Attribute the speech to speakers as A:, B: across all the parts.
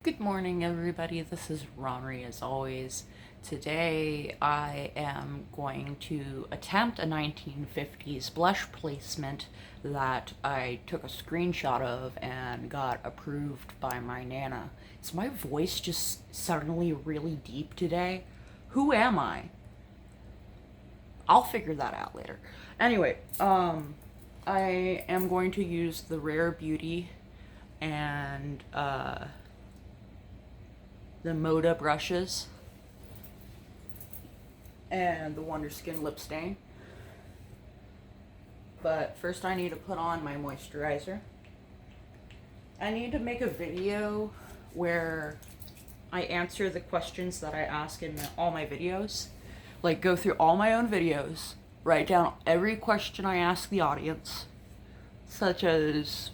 A: Good morning, everybody. This is Romry as always. Today I am going to attempt a 1950s blush placement that I took a screenshot of and got approved by my Nana. Is my voice just suddenly really deep today? Who am I? I'll figure that out later. Anyway, I am going to use the Rare Beauty and the Moda brushes and the Wonder Skin lip stain. But first I need to put on my moisturizer. I need to make a video where I answer the questions that I ask in all my videos. Like, go through all my own videos, write down every question I ask the audience, such as,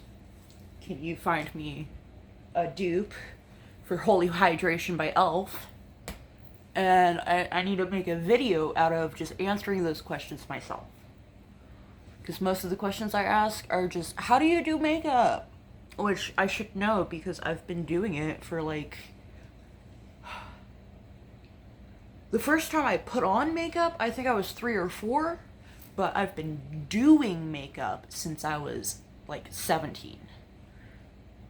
A: can you find me a dupe for Holy Hydration by e.l.f. And I need to make a video out of just answering those questions myself. Because most of the questions I ask are just, how do you do makeup? Which I should know because I've been doing it for like... The first time I put on makeup, I think I was 3 or 4. But I've been doing makeup since I was like 17.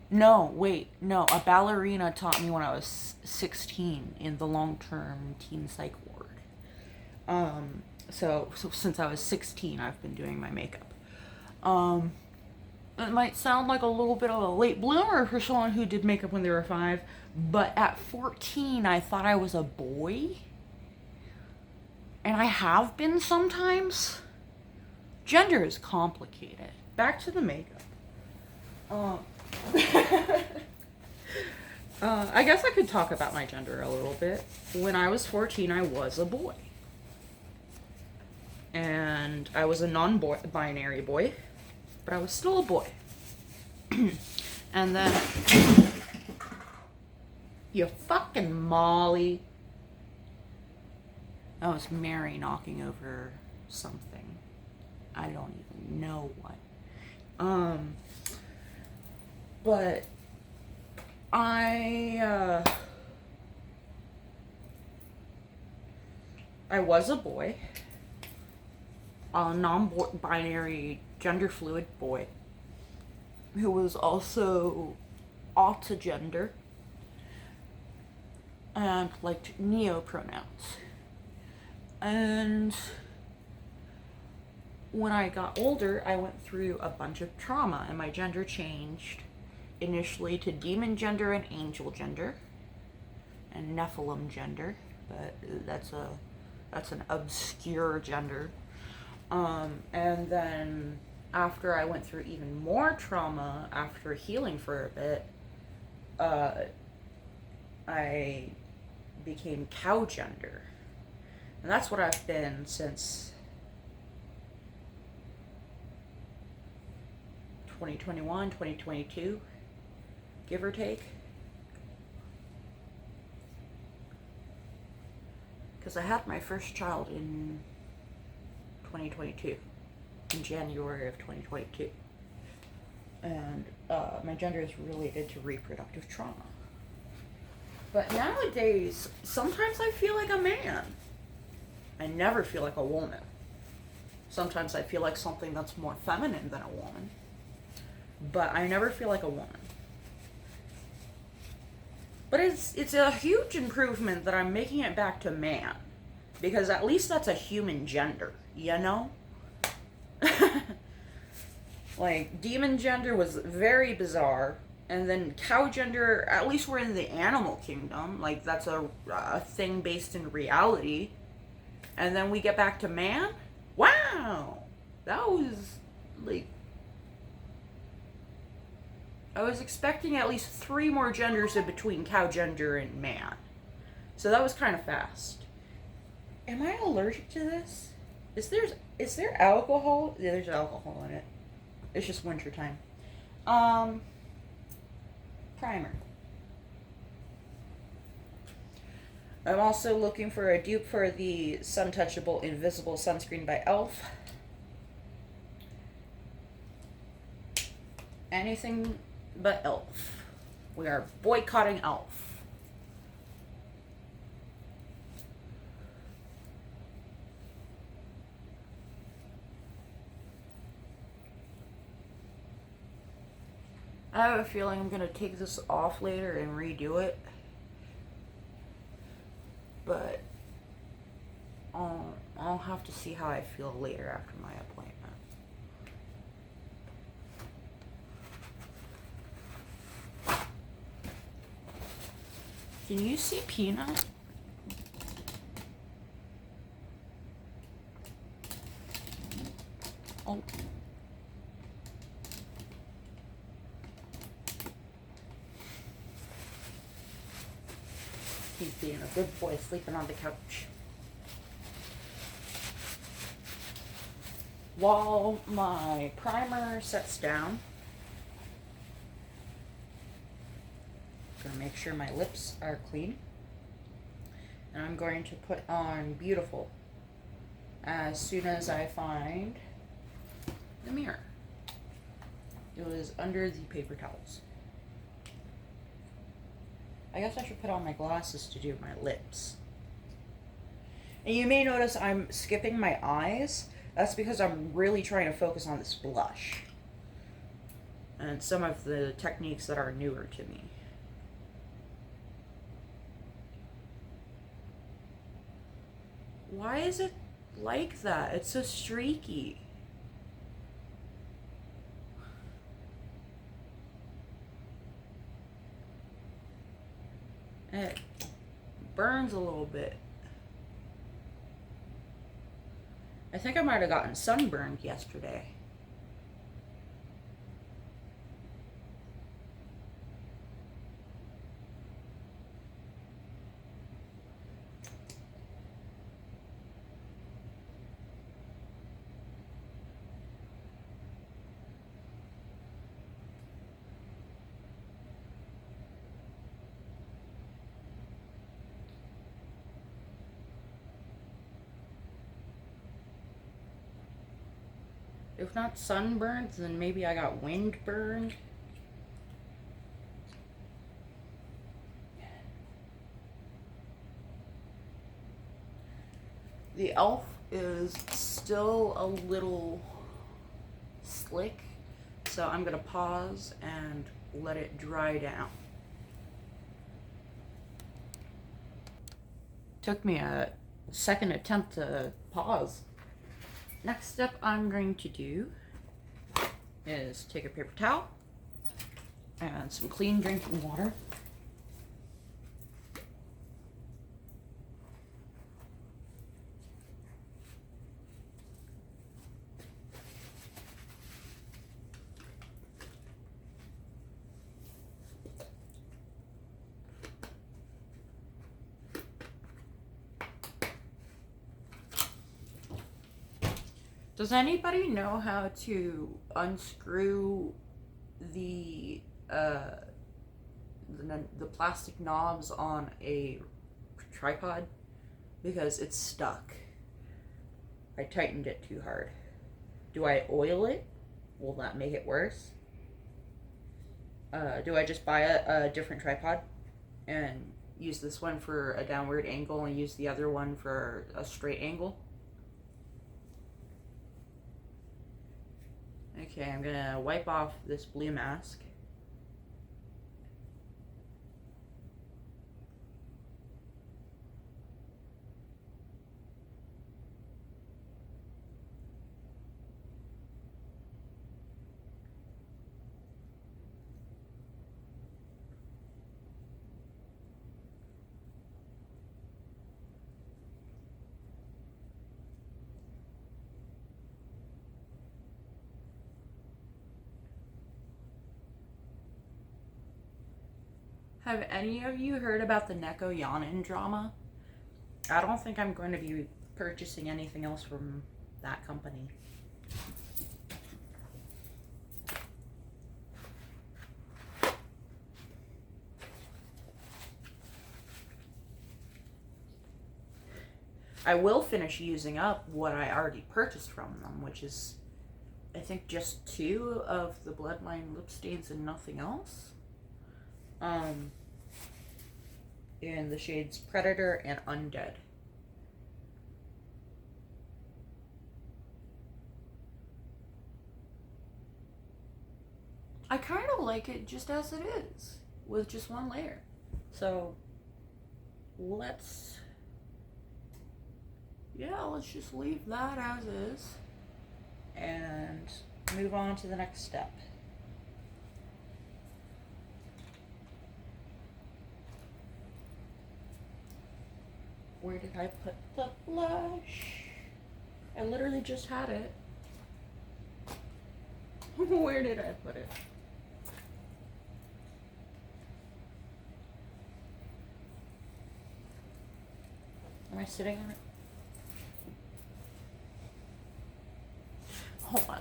A: No, wait, no. A ballerina taught me when I was 16 in the long-term teen psych ward. So since I was 16, I've been doing my makeup. It might sound like a little bit of a late bloomer for someone who did makeup when they were 5, but at 14, I thought I was a boy. And I have been sometimes. Gender is complicated. Back to the makeup. I guess I could talk about my gender a little bit. When I was 14, I was a boy. And I was a non-binary boy, but I was still a boy. And then... You fucking Molly. That was Mary knocking over something. I don't even know what. But I was a boy, a non-binary, gender-fluid boy, who was also auto-gender and liked neo-pronouns. And when I got older, I went through a bunch of trauma, and my gender changed initially to demon gender and angel gender and Nephilim gender, but that's an obscure gender. And then after I went through even more trauma after healing for a bit, I became cow gender. And that's what I've been since 2021, 2022, give or take. Because I had my first child in 2022, in January of 2022. And my gender is related to reproductive trauma. But nowadays, sometimes I feel like a man. I never feel like a woman. Sometimes I feel like something that's more feminine than a woman. But I never feel like a woman. But it's a huge improvement that I'm making it back to man. Because at least that's a human gender, you know? Like, demon gender was very bizarre. And then cow gender, at least we're in the animal kingdom. Like, that's a thing based in reality. And then we get back to man? Wow! That was, like... I was expecting at least 3 more genders in between cow gender and man. So that was kind of fast. Am I allergic to this? Is there alcohol? Yeah, there's alcohol in it. It's just wintertime. Primer. I'm also looking for a dupe for the Sun Touchable Invisible Sunscreen by e.l.f. Anything but e.l.f. We are boycotting e.l.f. I have a feeling I'm gonna take this off later and redo it, but I'll have to see how I feel later after my appointment. Can you see Peanut? Oh. He's being a good boy, sleeping on the couch. While my primer sets down, I'm gonna make sure my lips are clean. And I'm going to put on Beautiful as soon as I find the mirror. It was under the paper towels. I guess I should put on my glasses to do my lips. And you may notice I'm skipping my eyes. That's because I'm really trying to focus on this blush and some of the techniques that are newer to me. Why is it like that? It's so streaky. It burns a little bit. I think I might have gotten sunburned yesterday. If not sunburned, then maybe I got wind burned. The e.l.f. is still a little slick, so I'm gonna pause and let it dry down. Took me a second attempt to pause. Next step I'm going to do is take a paper towel and some clean drinking water. Does anybody know how to unscrew the plastic knobs on a tripod? Because it's stuck. I tightened it too hard. Do I oil it? Will that make it worse? Do I just buy a different tripod and use this one for a downward angle and use the other one for a straight angle? Okay, I'm gonna wipe off this blue mask. Have any of you heard about the Neko Yanin drama? I don't think I'm going to be purchasing anything else from that company. I will finish using up what I already purchased from them, which is, I think, just 2 of the Bloodline lip stains and nothing else. um, in the shades Predator and Undead. I kind of like it just as it is, with just one layer. So let's just leave that as is and move on to the next step. Where did I put the blush? I literally just had it. Where did I put it? Am I sitting on it? Hold on.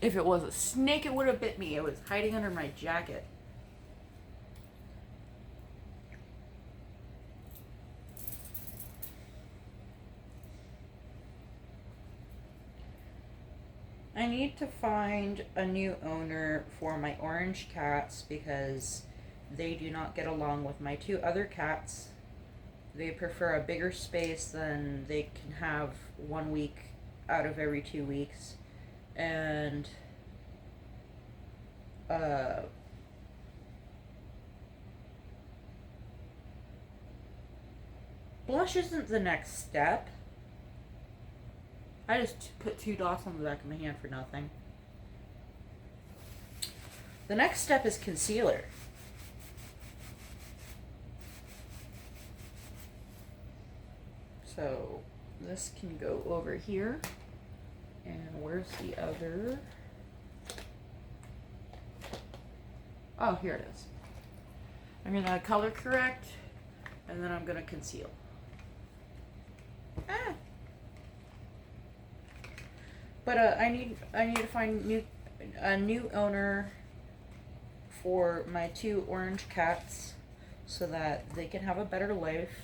A: If it was a snake, it would have bit me. It was hiding under my jacket. I need to find a new owner for my orange cats because they do not get along with my two other cats. They prefer a bigger space than they can have 1 week out of every 2 weeks. And blush isn't the next step. I just put 2 dots on the back of my hand for nothing. The next step is concealer. So this can go over here. And where's the other? Oh, here it is. I'm gonna color correct, and then I'm gonna conceal. But I need to find a new owner for my 2 orange cats so that they can have a better life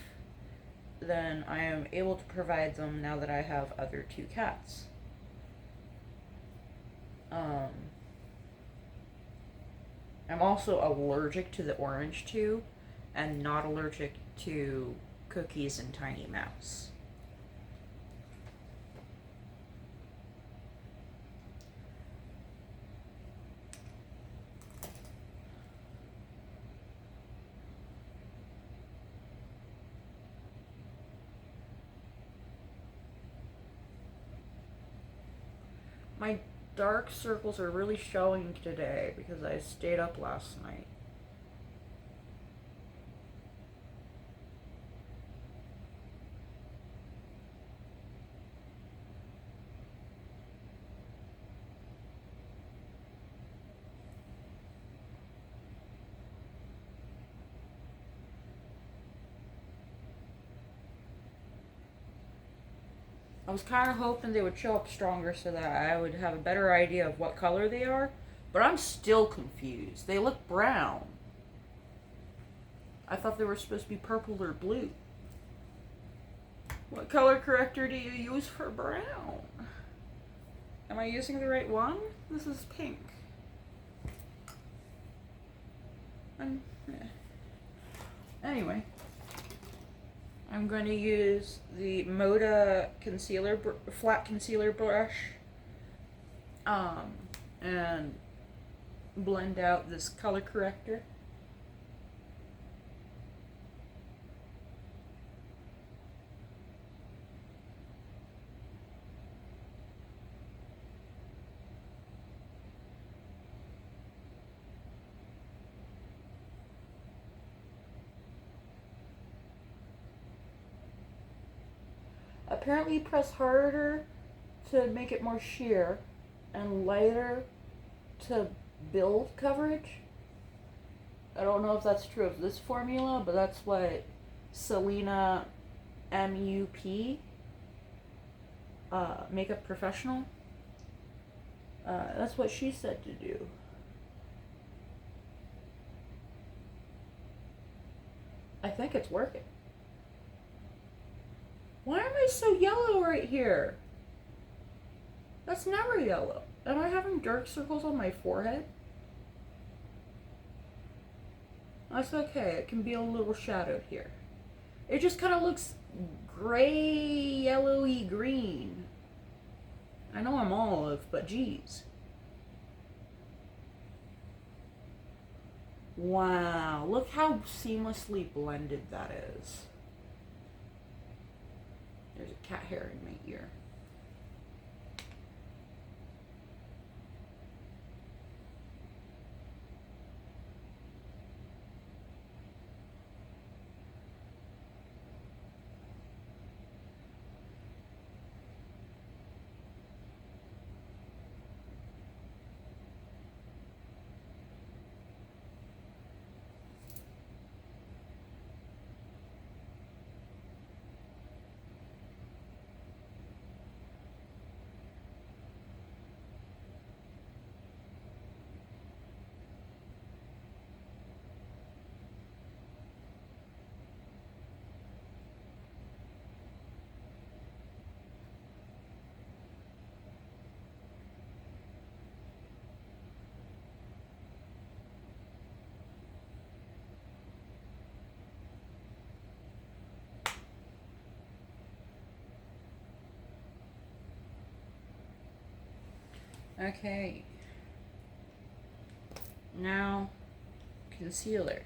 A: than I am able to provide them now that I have other 2 cats. I'm also allergic to the orange 2 and not allergic to Cookies and Tiny Mouse. My dark circles are really showing today because I stayed up last night. I was kind of hoping they would show up stronger so that I would have a better idea of what color they are, but I'm still confused. They look brown. I thought they were supposed to be purple or blue. What color corrector do you use for brown? Am I using the right one? This is pink. Anyway. I'm going to use the Moda flat concealer brush, and blend out this color corrector. Apparently press harder to make it more sheer and lighter to build coverage. I don't know if that's true of this formula, but that's what Selena MUP, makeup professional, that's what she said to do. I think it's working. Why am I so yellow right here? That's never yellow. Am I having dark circles on my forehead? That's okay. It can be a little shadowed here. It just kind of looks gray, yellowy green. I know I'm olive, but geez. Wow, look how seamlessly blended that is. There's a cat hair in my ear. Okay. Now, concealer.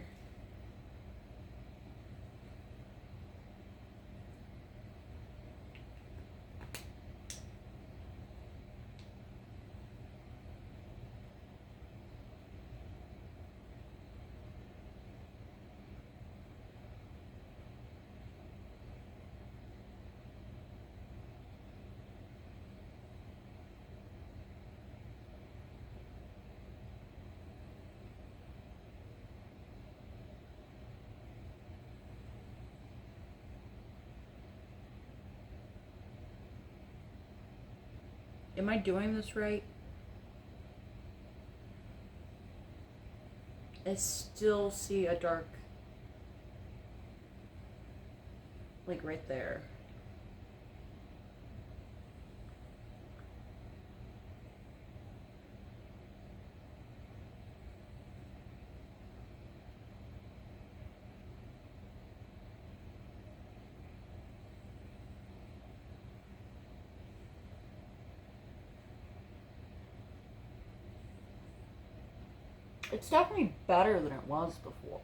A: Am I doing this right? I still see a dark, like right there. It's definitely better than it was before.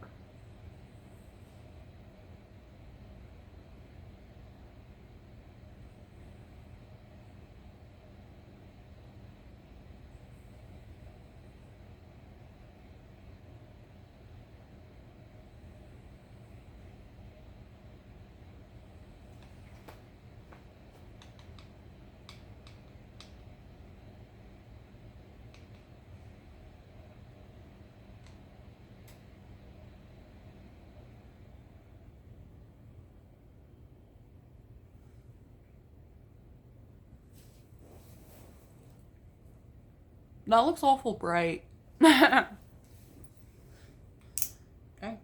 A: That looks awful bright. Okay. I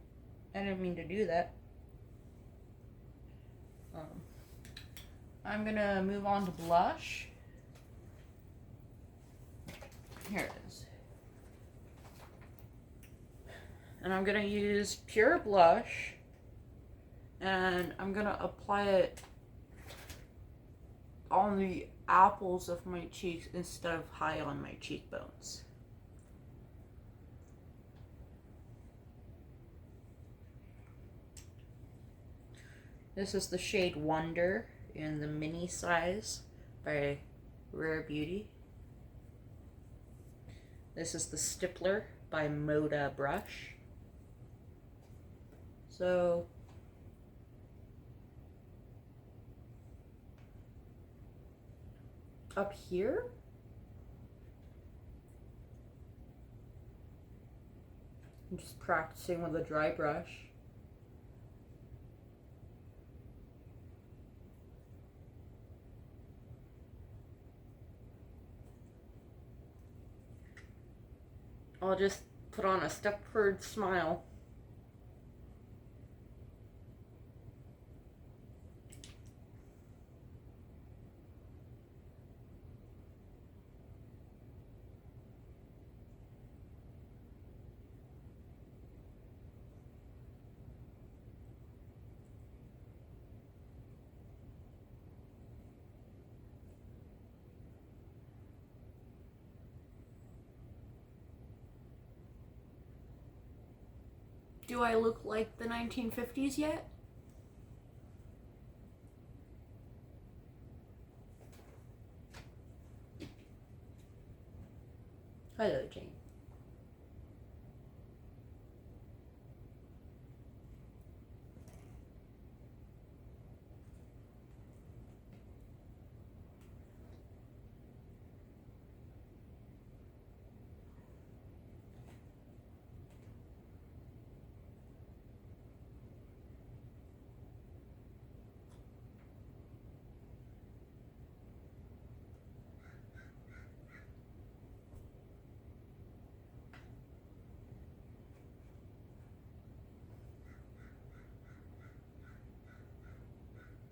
A: didn't mean to do that. I'm gonna move on to blush. Here it is. And I'm gonna use pure blush, and I'm gonna apply it on the apples of my cheeks instead of high on my cheekbones. This is the shade Wonder in the mini size by Rare Beauty. This is the Stippler by Moda Brush. So up here, I'm just practicing with a dry brush. I'll just put on a Stepford smile. Do I look like the 1950s yet? Hello, Jane.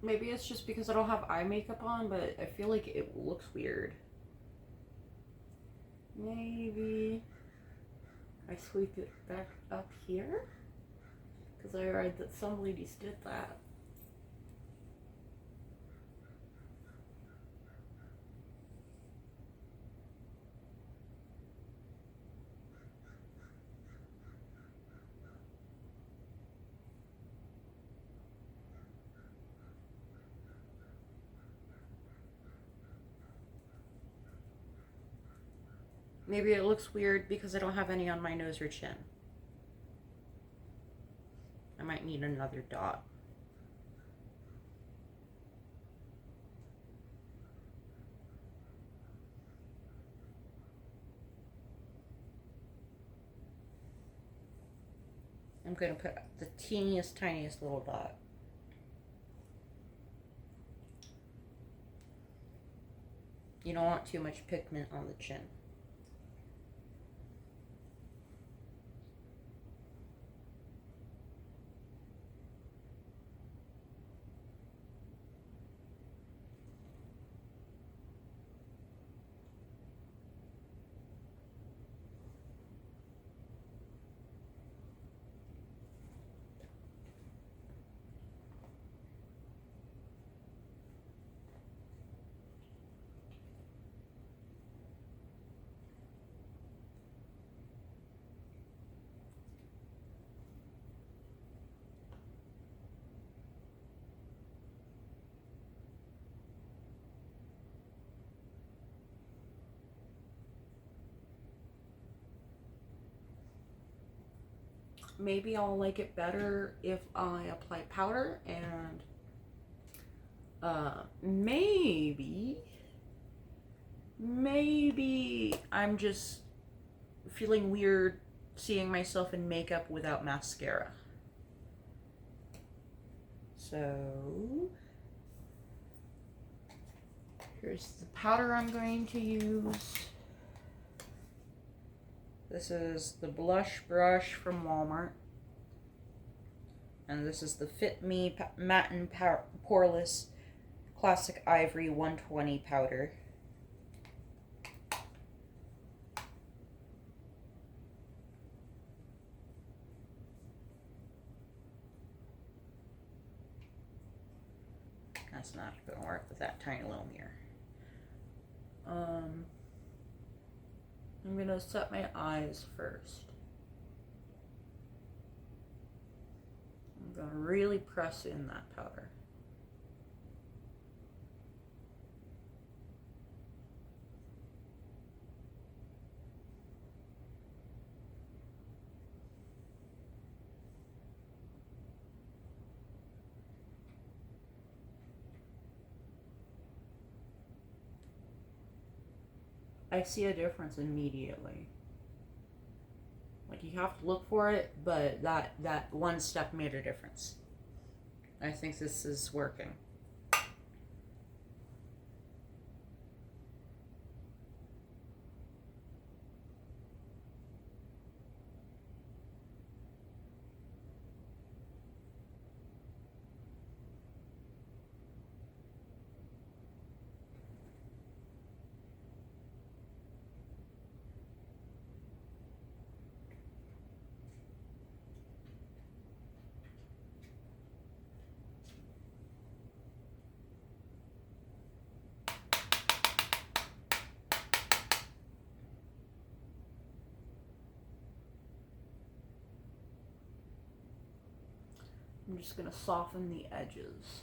A: Maybe it's just because I don't have eye makeup on, but I feel like it looks weird. Maybe I sweep it back up here? Because I read that some ladies did that. Maybe it looks weird because I don't have any on my nose or chin. I might need another dot. I'm going to put the teeniest, tiniest little dot. You don't want too much pigment on the chin. Maybe I'll like it better if I apply powder, and maybe I'm just feeling weird seeing myself in makeup without mascara. So here's the powder I'm going to use. This is the blush brush from Walmart. And this is the Fit Me Matte and Poreless Classic Ivory 120 powder. That's not going to work with that tiny little mirror. I'm going to set my eyes first. I'm going to really press in that powder. I see a difference immediately. Like, you have to look for it, but that one step made a difference. I think this is working. I'm just going to soften the edges.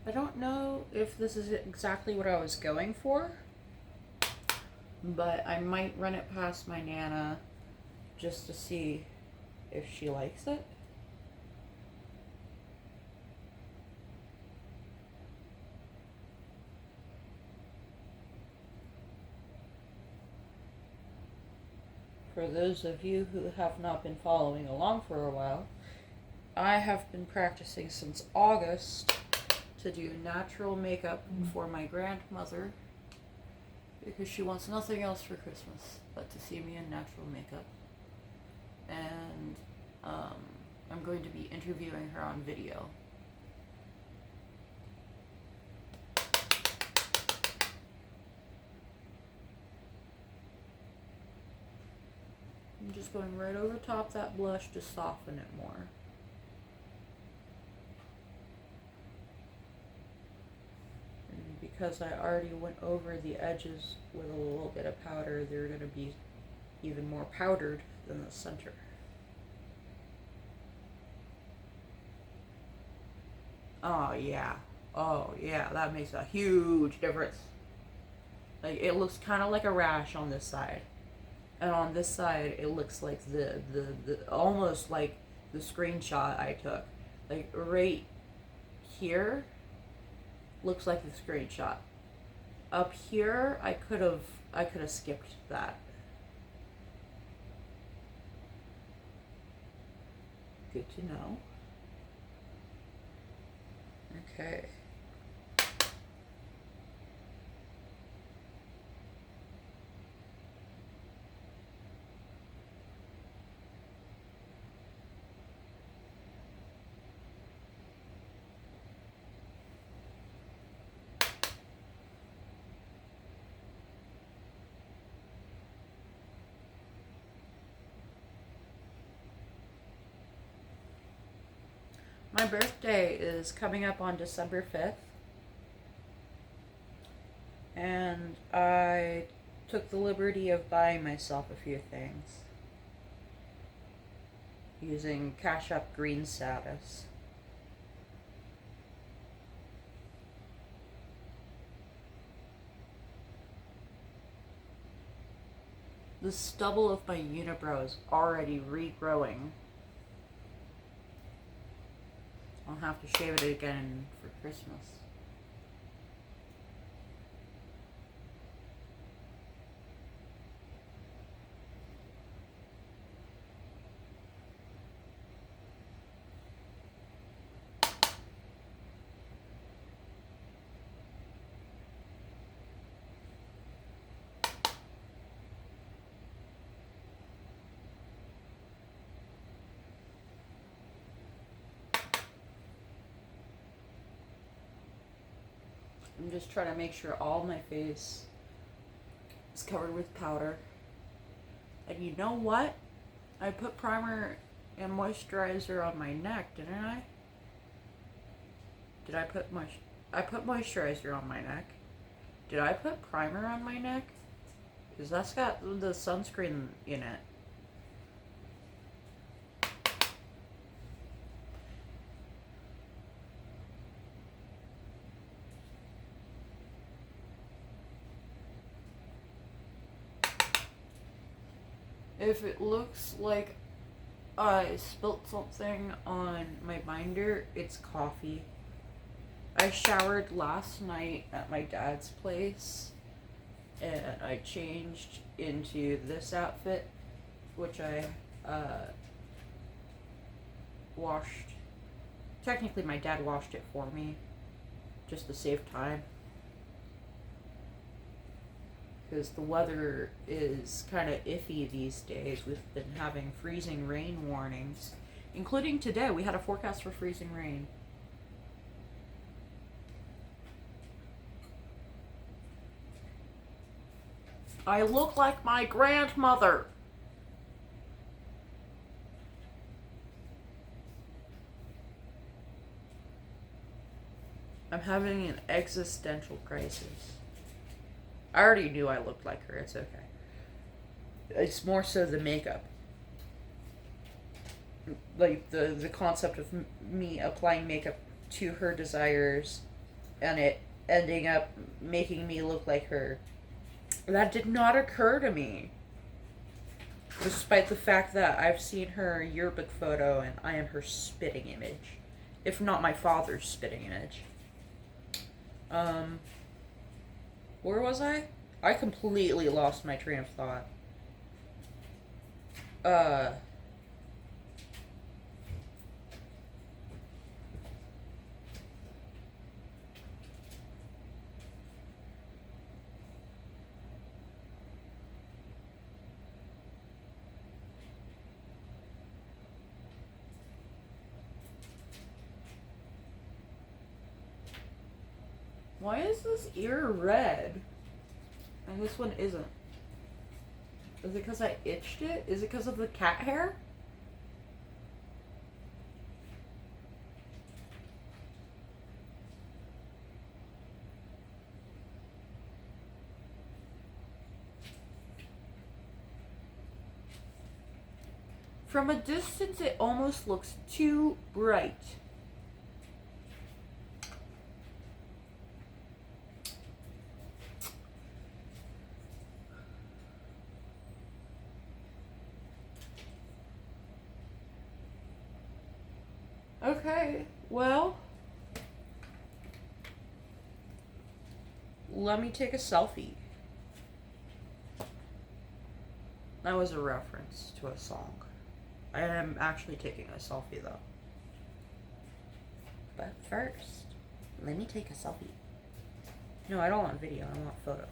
A: I don't know if this is exactly what I was going for, but I might run it past my Nana just to see if she likes it. For those of you who have not been following along for a while, I have been practicing since August to do natural makeup for my grandmother because she wants nothing else for Christmas but to see me in natural makeup. And I'm going to be interviewing her on video. I'm just going right over top that blush to soften it more. And because I already went over the edges with a little bit of powder, they're going to be even more powdered than the center. Oh yeah, that makes a huge difference. Like, it looks kind of like a rash on this side. And on this side, it looks like the almost like the screenshot I took. Like, right here, looks like the screenshot. Up here, I could have skipped that. Good to know. Okay. My birthday is coming up on December 5th. And I took the liberty of buying myself a few things using Cash App Green status. The stubble of my unibrow is already regrowing. I'll have to shave it again for Christmas. I'm just trying to make sure all my face is covered with powder. And you know what? I put primer and moisturizer on my neck, didn't I? Did I put I put moisturizer on my neck. Did I put primer on my neck? Because that's got the sunscreen in it. If it looks like I spilt something on my binder, it's coffee. I showered last night at my dad's place, and I changed into this outfit, which I washed. Technically, my dad washed it for me, just to save time. Because the weather is kind of iffy these days. We've been having freezing rain warnings. Including today, we had a forecast for freezing rain. I look like my grandmother. I'm having an existential crisis. I already knew I looked like her. It's okay. It's more so the makeup. Like the concept of me applying makeup to her desires and it ending up making me look like her. That did not occur to me. Despite the fact that I've seen her yearbook photo and I am her spitting image. If not my father's spitting image. Where was I? I completely lost my train of thought. Why is this ear red? And this one isn't. Is it because I itched it? Is it because of the cat hair? From a distance, it almost looks too bright. Okay, well, let me take a selfie. That was a reference to a song. I am actually taking a selfie though. But first, let me take a selfie. No, I don't want video, I want photo.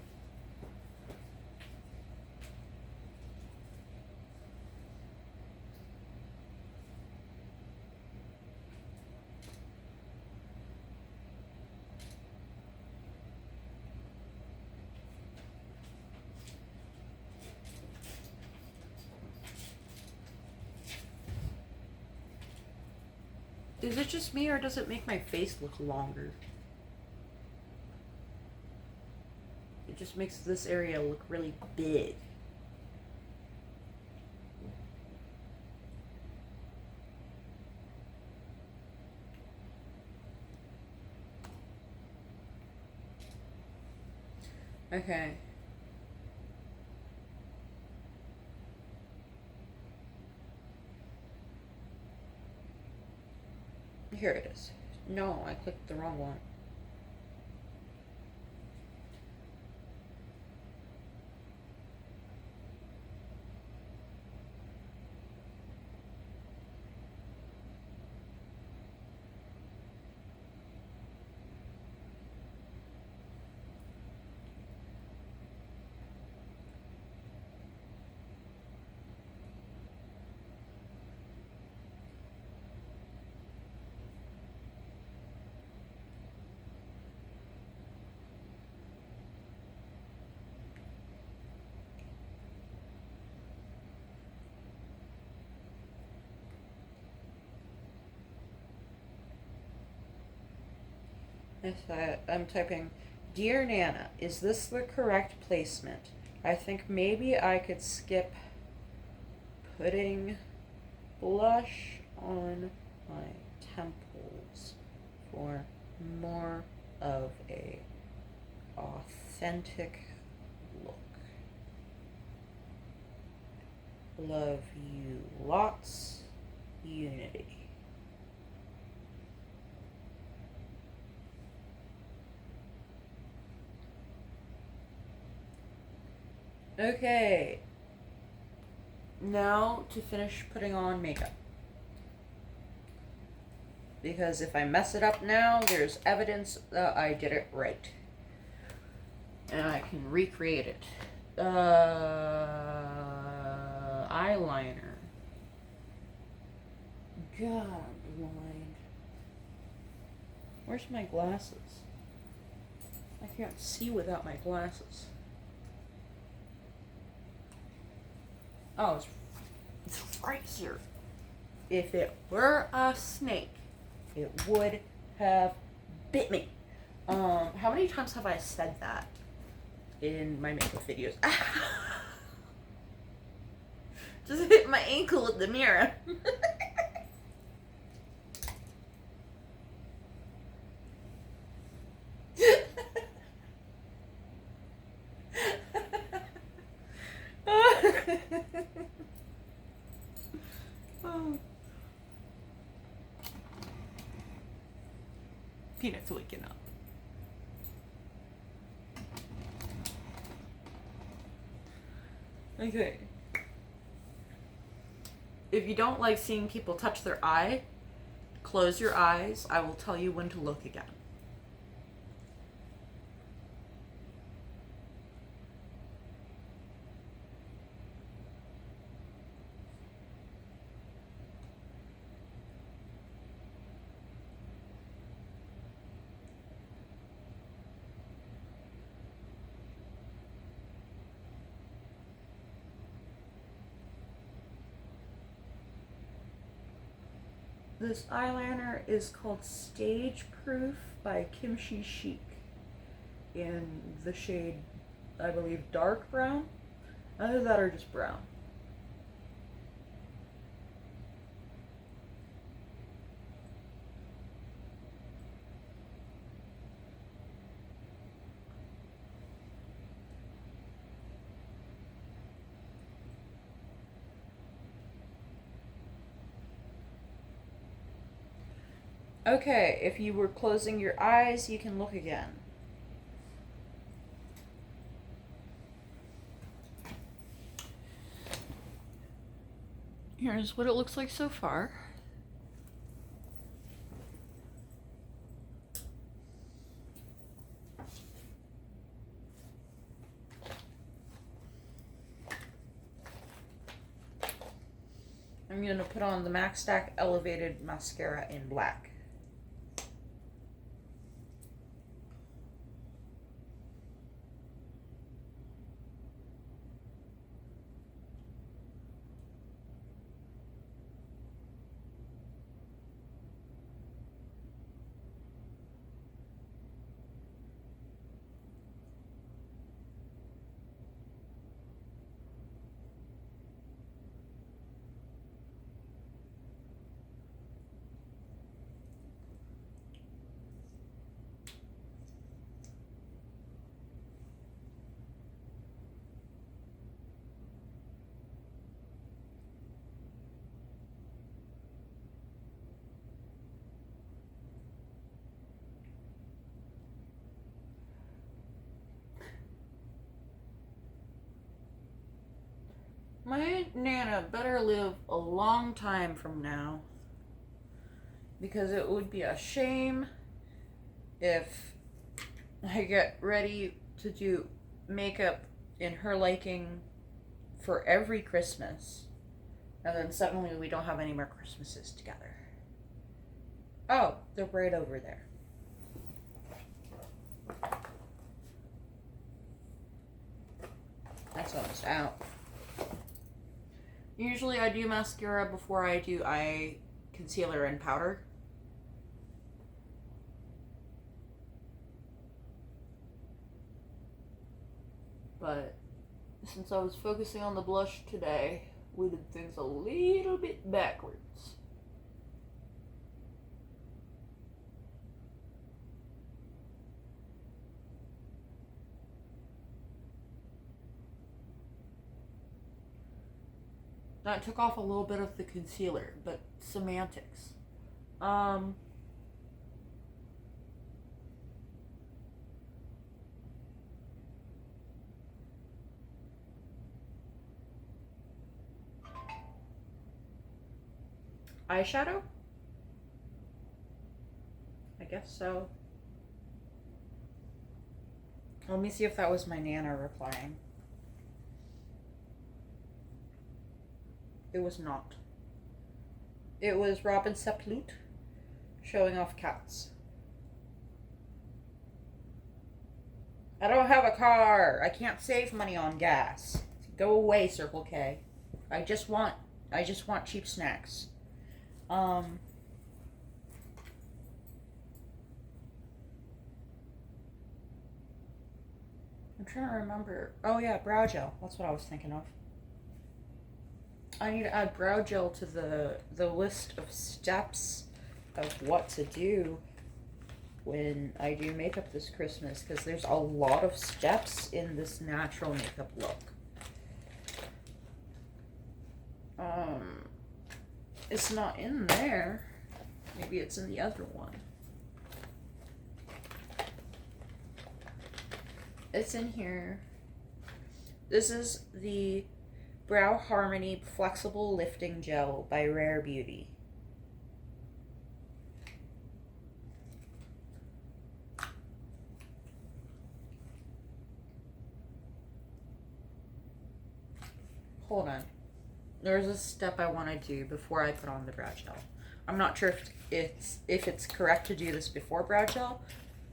A: Is it just me or does it make my face look longer? It just makes this area look really big. Okay. Here it is. No, I clicked the wrong one. I'm typing, Dear Nana, is this the correct placement? I think maybe I could skip putting blush on my temples for more of a authentic look. Love you lots. Unity. Okay. Now to finish putting on makeup. Because if I mess it up now, there's evidence that I did it right. And I can recreate it. Eyeliner. God, I'm blind. Where's my glasses? I can't see without my glasses. Oh, it's right here. If it were a snake, it would have bit me. How many times have I said that in my makeup videos? Just hit my ankle with the mirror. Oh. Peanut's waking up. Okay. If you don't like seeing people touch their eye, close your eyes. I will tell you when to look again. This eyeliner is called Stage Proof by Kimchi Chic in the shade, I believe, dark brown. Either that or just brown. Okay, if you were closing your eyes, you can look again. Here's what it looks like so far. I'm going to put on the Max Stack Elevated Mascara in black. My Nana better live a long time from now, because it would be a shame if I get ready to do makeup in her liking for every Christmas, and then suddenly we don't have any more Christmases together. Oh, they're right over there. That's almost out. Usually I do mascara before I do eye concealer and powder. But since I was focusing on the blush today, we did things a little bit backwards. That took off a little bit of the concealer, but semantics. Eyeshadow? guess so. Let me see if that was my Nana replying. It was not. It was Robin Seplut showing off cats. I don't have a car. I can't save money on gas. Go away, Circle K. I just want cheap snacks. I'm trying to remember. Oh yeah, brow gel. That's what I was thinking of. I need to add brow gel to the list of steps of what to do when I do makeup this Christmas, because there's a lot of steps in this natural makeup look. It's not in there. Maybe it's in the other one. It's in here. This is the Brow Harmony Flexible Lifting Gel by Rare Beauty. Hold on. There's a step I want to do before I put on the brow gel. I'm not sure if it's correct to do this before brow gel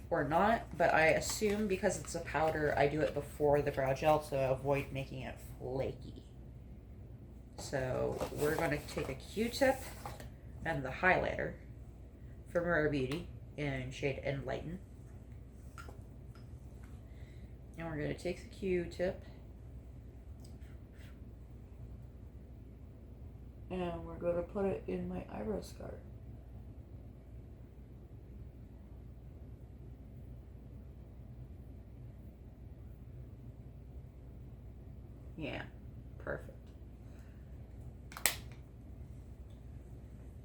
A: or not, but I assume because it's a powder, I do it before the brow gel to avoid making it flaky. So we're going to take a Q-tip and the highlighter from Rare Beauty in shade Enlighten. And we're going to take the Q-tip and we're going to put it in my eyebrow scar. Yeah, perfect.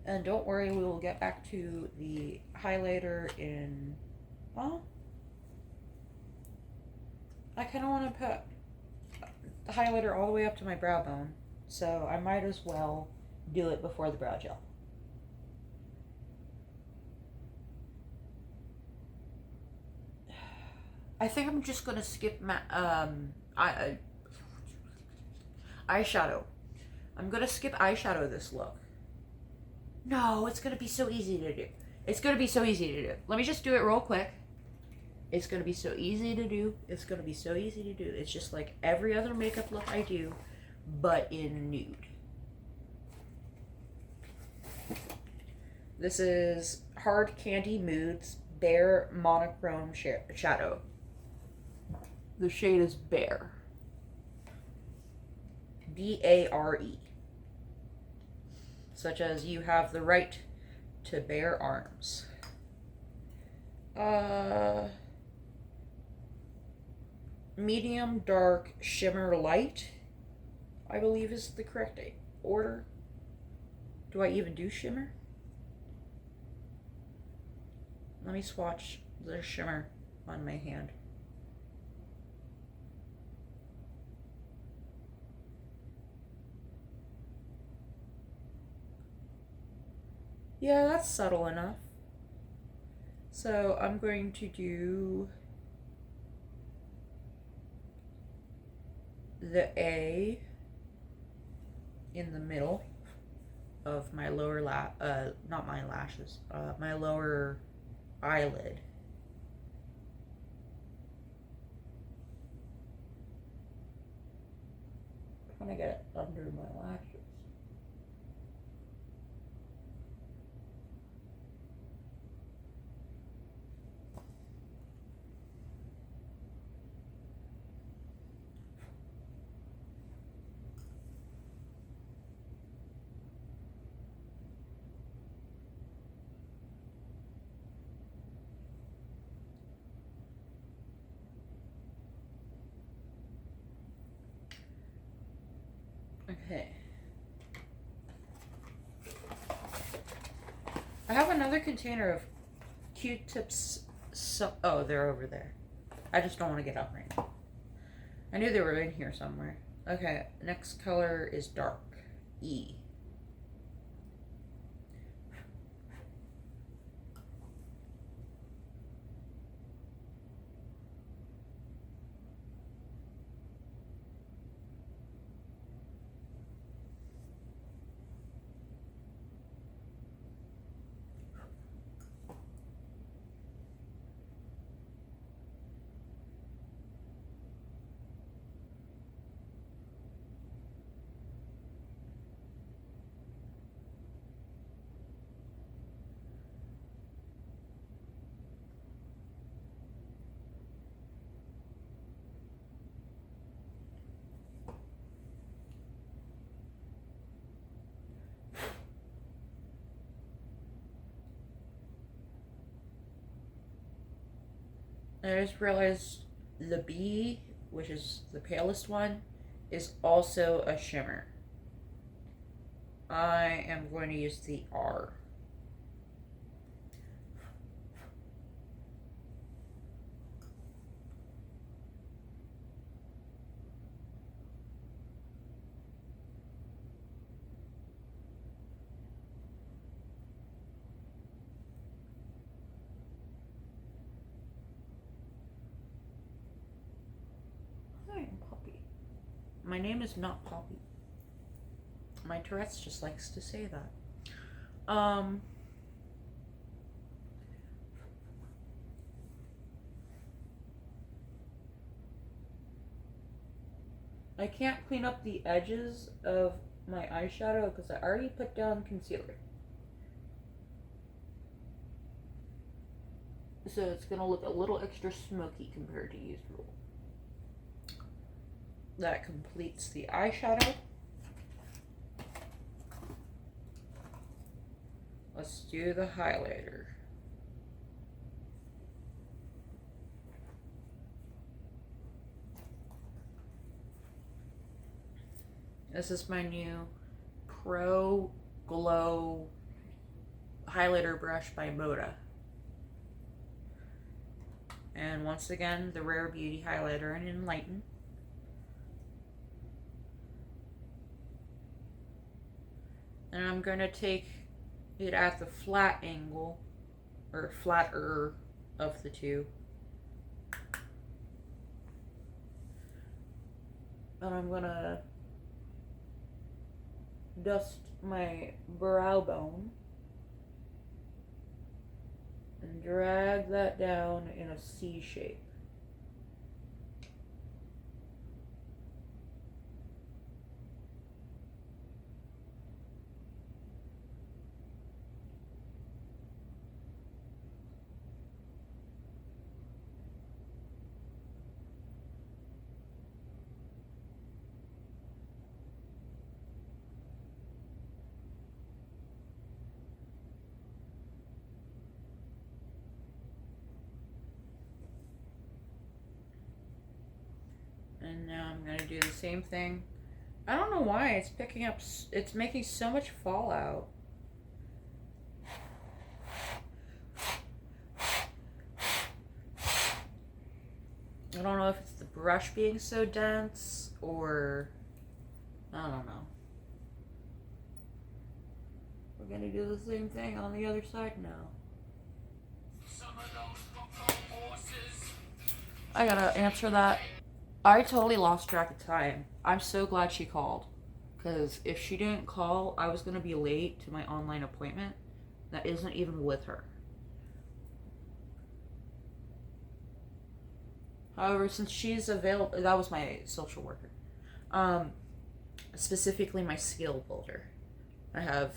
A: And don't worry, we will get back to the highlighter in, well, I kind of want to put the highlighter all the way up to my brow bone, so I might as well do it before the brow gel. I think I'm just going to skip eyeshadow. I'm going to skip eyeshadow this look. No, it's going to be so easy to do. It's going to be so easy to do. Let me just do it real quick. It's going to be so easy to do. It's going to be so easy to do. It's just like every other makeup look I do, but in nude. This is Hard Candy Moods Bare Monochrome Shadow. The shade is Bare. B-A-R-E. Such as you have the right to bare arms. Medium dark shimmer light, I believe is the correct order. Do I even do shimmer? Let me swatch the shimmer on my hand. Yeah, that's subtle enough. So I'm going to do the A in the middle of my lower not my lashes, my lower eyelid. I'm trying to get it under my lashes. Okay. I have another container of Q-tips. Oh, they're over there. I just don't want to get up right now. I knew they were in here somewhere. Okay, next color is dark. E. I just realized the B, which is the palest one, is also a shimmer. I am going to use the R. I am Poppy. My name is not Poppy. My Tourette's just likes to say that. I can't clean up the edges of my eyeshadow because I already put down concealer. So it's going to look a little extra smoky compared to usual. That completes the eyeshadow. Let's do the highlighter. This is my new Pro Glow highlighter brush by Moda. And once again, the Rare Beauty highlighter in Enlighten. And I'm going to take it at the flat angle, or flatter of the two. And I'm going to dust my brow bone and drag that down in a C shape. And now I'm going to do the same thing. I don't know why it's picking up, it's making so much fallout. I don't know if it's the brush being so dense or I don't know. We're going to do the same thing on the other side now. I gotta answer that. I totally lost track of time. I'm so glad she called. Because if she didn't call, I was going to be late to my online appointment. That isn't even with her. However, since she's available, that was my social worker. Specifically my skill builder. I have,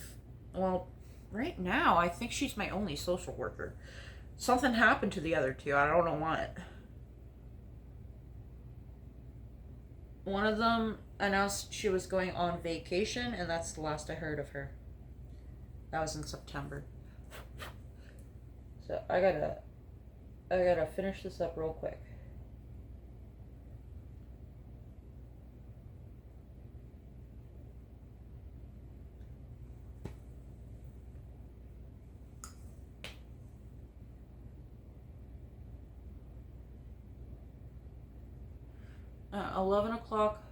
A: well, right now, I think she's my only social worker. Something happened to the other two. I don't know what. One of them announced she was going on vacation, and that's the last I heard of her. That was in September. So I gotta finish this up real quick. At 11 o'clock,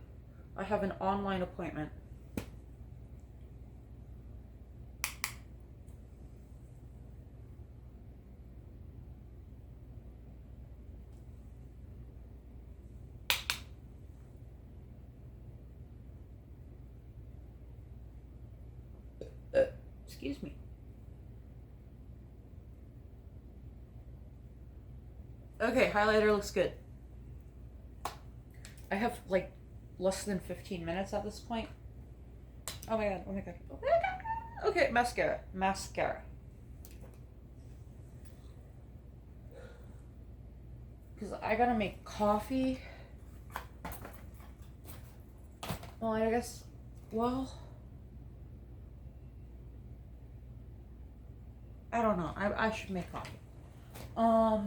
A: I have an online appointment. Excuse me. Okay, highlighter looks good. I have like less than 15 minutes at this point. Oh my god, oh my god, oh my god. Okay, mascara. Because I gotta make coffee. Well, I guess, well, I don't know. I should make coffee.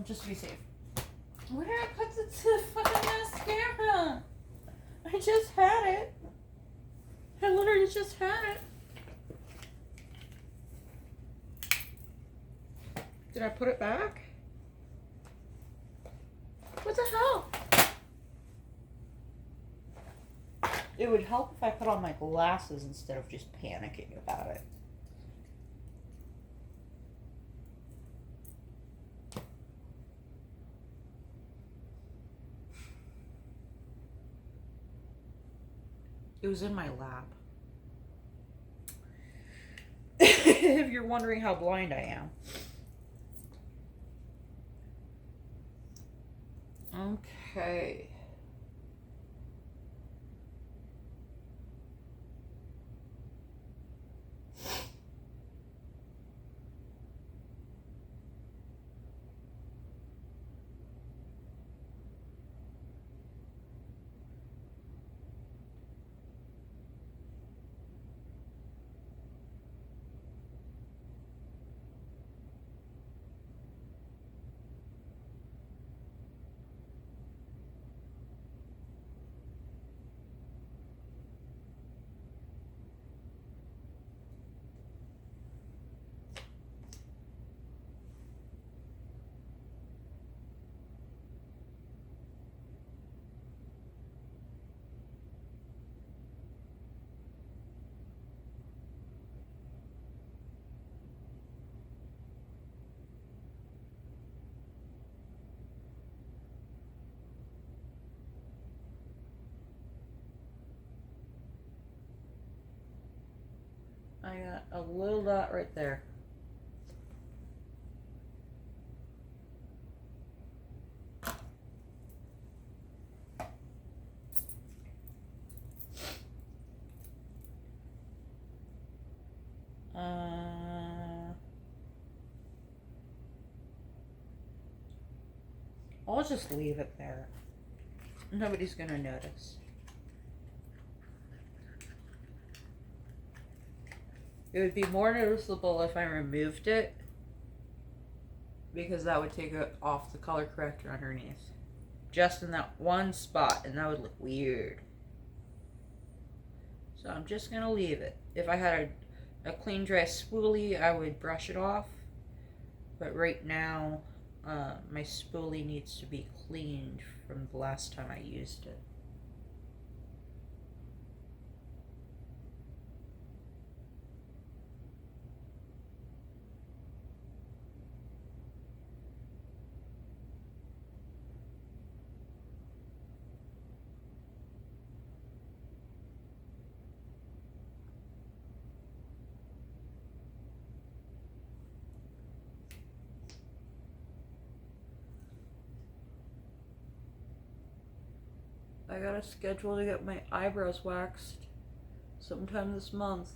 A: Just to be safe. Where did I put the fucking mascara? I just had it. I literally just had it. Did I put it back? What the hell? It would help if I put on my glasses instead of just panicking about it. It was in my lap. If you're wondering how blind I am. Okay. I got a little dot right there. I'll just leave it there. Nobody's gonna notice. It would be more noticeable if I removed it, because that would take it off the color corrector underneath. Just in that one spot, and that would look weird. So I'm just gonna leave it. If I had a clean dry spoolie, I would brush it off. But right now, my spoolie needs to be cleaned from the last time I used it. I got a schedule to get my eyebrows waxed sometime this month.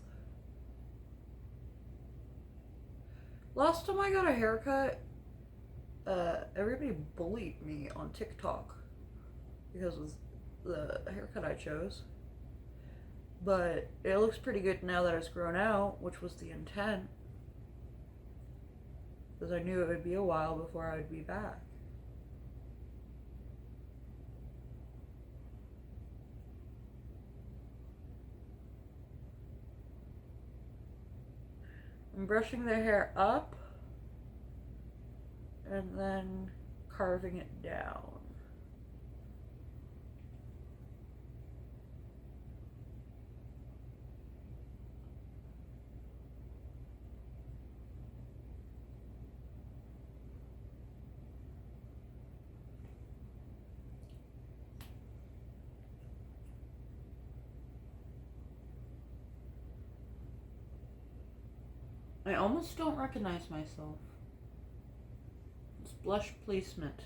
A: Last time I got a haircut, everybody bullied me on TikTok because of the haircut I chose. But it looks pretty good now that it's grown out, which was the intent. Because I knew it would be a while before I would be back. I'm brushing the hair up and then carving it down. I almost don't recognize myself. It's blush placement.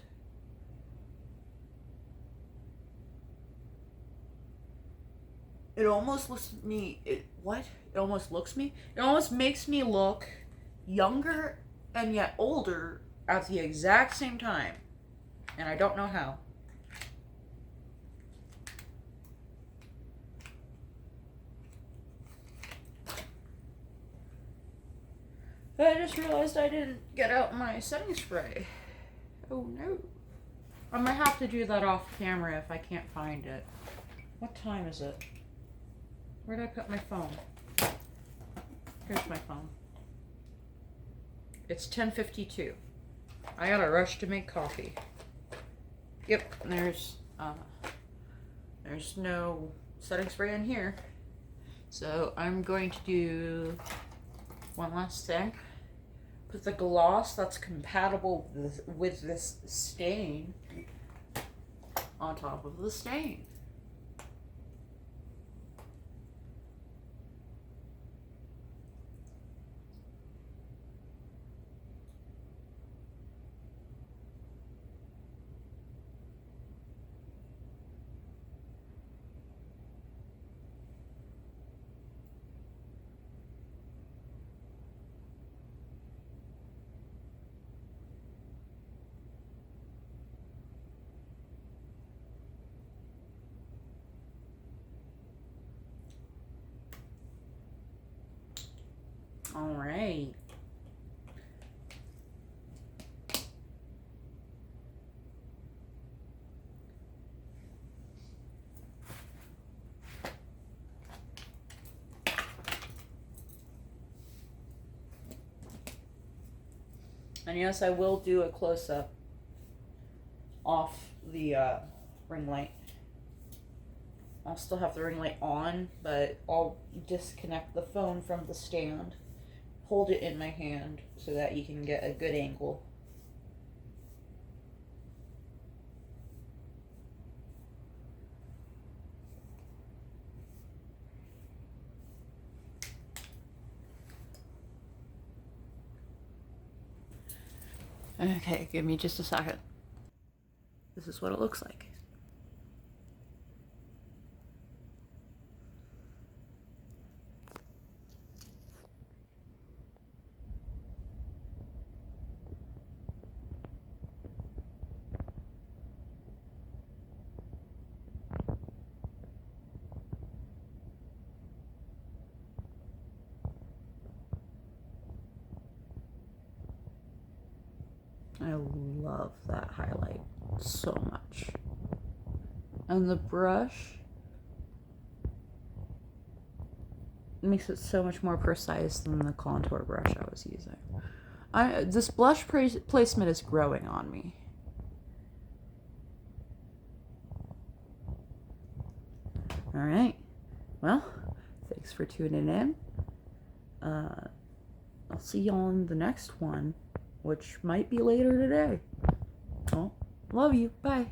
A: It almost looks me. It almost makes me look younger and yet older at the exact same time, and I don't know how. I just realized I didn't get out my setting spray. Oh no. I might have to do that off camera if I can't find it. What time is it? Where did I put my phone? Here's my phone. It's 10:52. I gotta rush to make coffee. Yep, there's no setting spray in here. So I'm going to do one last thing. Put the gloss that's compatible with this stain on top of the stain. All right. And yes, I will do a close-up off the ring light. I'll still have the ring light on, but I'll disconnect the phone from the stand, hold it in my hand so that you can get a good angle. Okay, give me just a second. This is what it looks like. I love that highlight so much. And the brush makes it so much more precise than the contour brush I was using. This blush placement is growing on me. All right. Well, thanks for tuning in. I'll see y'all in the next one, which might be later today. Well, love you. Bye.